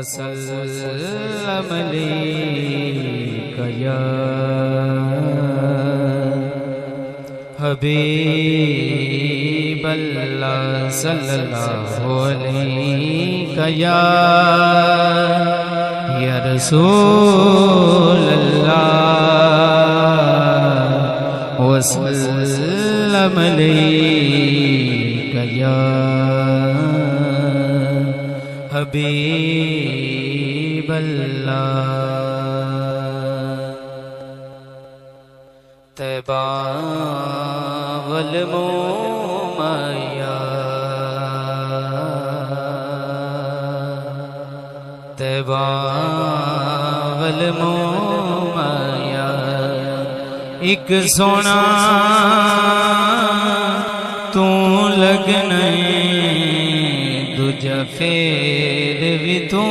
वसल्लम अलैका या हबीबल्लाह सल्लल्लाहु अलैका या रसूलल्लाह वसल्लम अलैका या हबीबल्लाह। तैबा वल मोमया तैबा वल मोमया एक सोना तू लगने दूजा फेर भी तू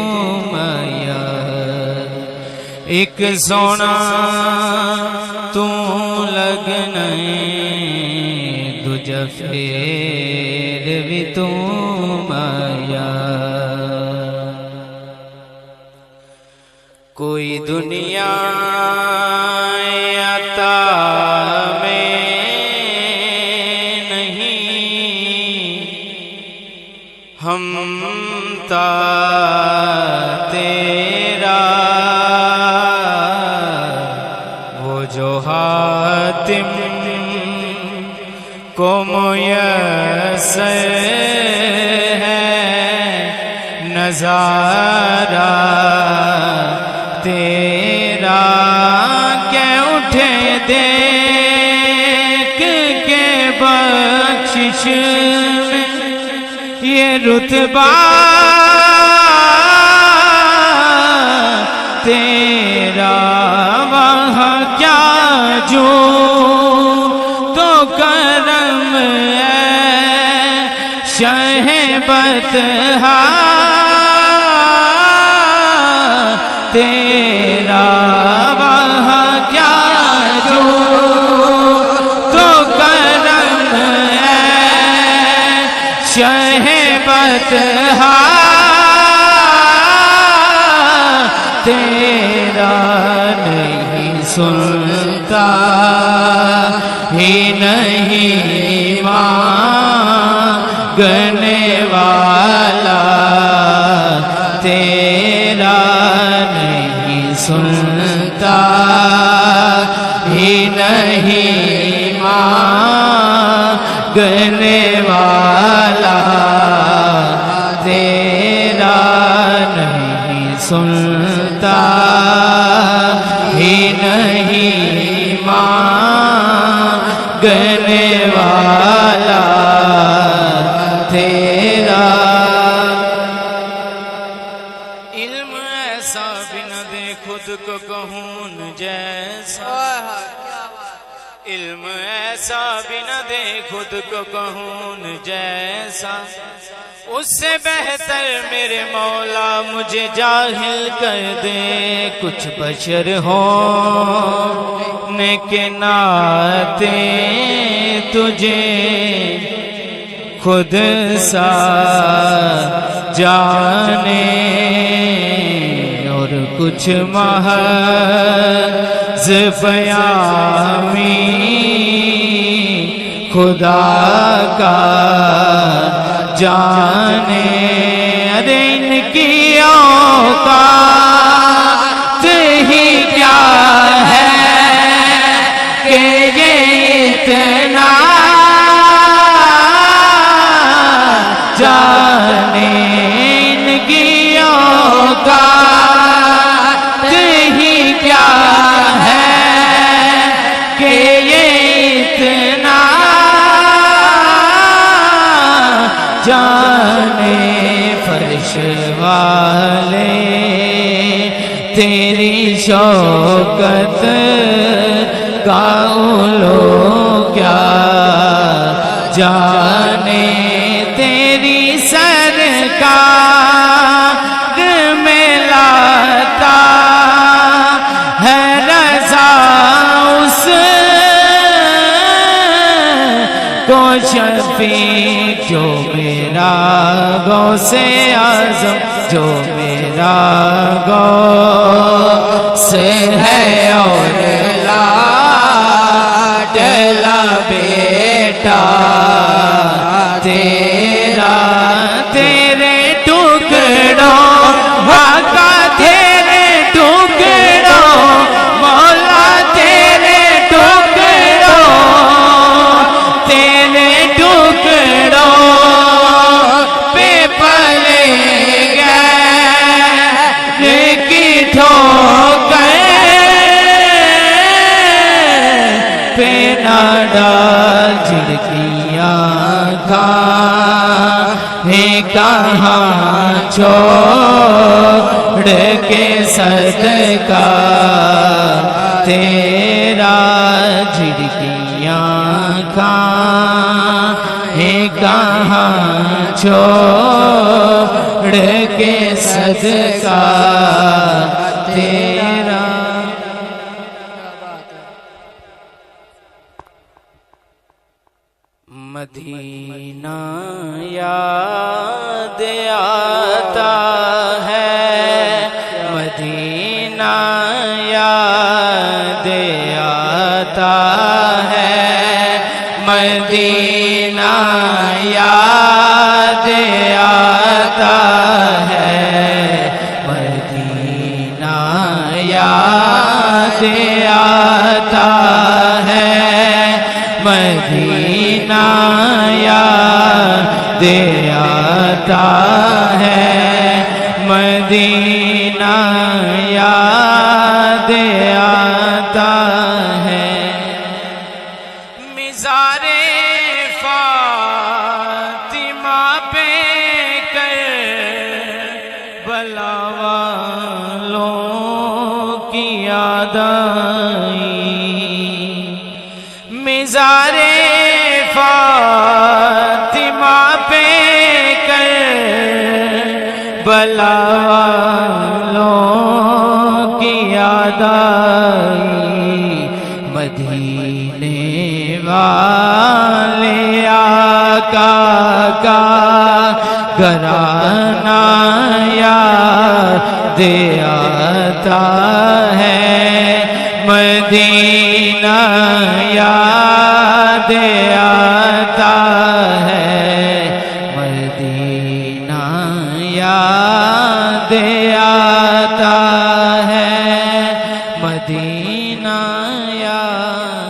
माया एक सोना तू लगने दूजा फेर भी तू माया। कोई दुनिया आता में नहीं हम ता तेरा वो जो हातिम को मुयस्सर है नज़ारा तेरा के उठे देख के बख्शिश ये रुतबा तेरा वहाँ क्या जो तो करम है शहबतहा तेरा वहाँ क्या जो तो करम है शहबतहा तेरा नहीं सुनता ही नहीं मांगने वाला तेरा नहीं सुनता ही नहीं मांगने वाला तेरा नहीं सुनता ही नहीं मांगने वाला तेरा। इल्म ऐसा बिना दे खुद को कहूँ जैसा इल्म ऐसा बिना दे खुद को कहूँ जैसा उससे बेहतर मेरे मौला मुझे जाहिल कर दे कुछ बशर होने के नाते तुझे खुद सा जाने और कुछ महज़ बयामी खुदा का जाने। अरे इनकी औकात ही क्या है कि ये इतना जाने इनकी औकात ही क्या है कि ये इतना जाने। फर्श वाले तेरी शौकत का उलो क्या जाने तेरी सरकार में लाता है रज़ा उस को शफीक जो मेरा गौसे आज़म जो मेरा गौस है और लाडला बेटा तेरा, तेरे टुकड़ों आका तेरे टुकड़ों मौला तेरे टुकड़ों, तेरे टुकड़ों पे पले गए की ठोकर पे ना डाल झिड़कियाँ खा है कहाँ छोड़ के सदका तेरा झिड़कियाँ खा है कहाँ छोड़ के सदका तेरा। मदीना याद आता है, मदीना याद आता है, मदीना याद आता है, मदीना याद आता है, मदीना याद आता है, मदीना याद आता है। मिज़ारे फातिमा पे करबला वालों की याद आई, मिज़ारे फातिमा पे करबला वालों की याद आई, मदीने वाले आका का घराना याद आता है, मदीना याद आता है, मदीना याद आता है, मदीना याद